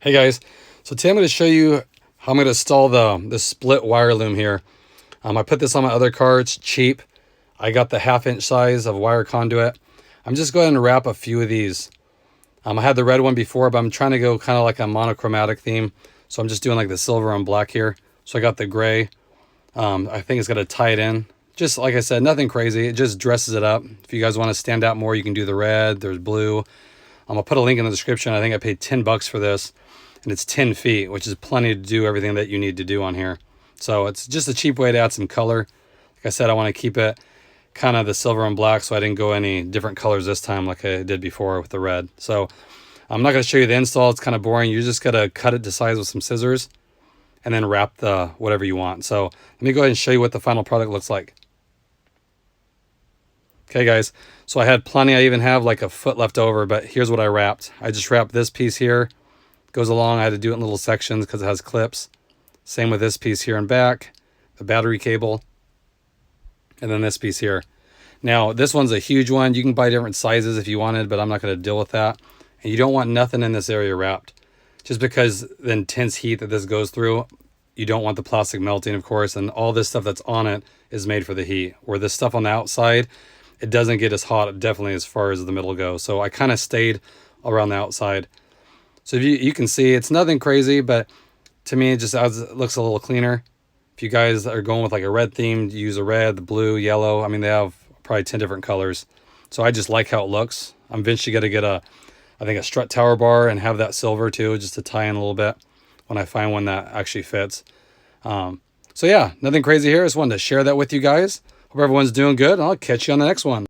Hey guys, so today I'm going to show you how I'm going to install the split wire loom here. I put this on my other car. It's cheap. I got the 1/2 inch size of wire conduit. I'm just going to wrap a few of these. I had the red one before, but I'm trying to go kind of like a monochromatic theme. So I'm just doing like the silver on black here. So I got the gray. I think it's going to tie it in. Just like I said, nothing crazy. It just dresses it up. If you guys want to stand out more, you can do the red. There's blue. I'll put a link in the description. I think I paid 10 bucks for this. And it's 10 feet, which is plenty to do everything that you need to do on here. So it's just a cheap way to add some color. Like I said, I want to keep it kind of the silver and black, so I didn't go any different colors this time like I did before with the red. So I'm not going to show you the install. It's kind of boring. You just got to cut it to size with some scissors and then wrap the whatever you want. So let me go ahead and show you what the final product looks like. Okay guys, so I had plenty. I even have like a foot left over, but here's what I wrapped. I just wrapped this piece here. Goes along. I had to do it in little sections because it has clips. Same with this piece here in back, the battery cable, and then this piece here. Now this one's a huge one. You can buy different sizes if you wanted, but I'm not going to deal with that. And you don't want nothing in this area wrapped, just because the intense heat that this goes through. You don't want the plastic melting, of course, and all this stuff that's on it is made for the heat. Where this stuff on the outside, it doesn't get as hot, definitely as far as the middle goes. So I kind of stayed around the outside. So if you can see, it's nothing crazy, but to me, it looks a little cleaner. If you guys are going with like a red theme, use a red, the blue, yellow. I mean, they have probably 10 different colors. So I just like how it looks. I'm eventually going to get I think a strut tower bar and have that silver too, just to tie in a little bit when I find one that actually fits. So yeah, nothing crazy here. I just wanted to share that with you guys. Hope everyone's doing good. I'll catch you on the next one.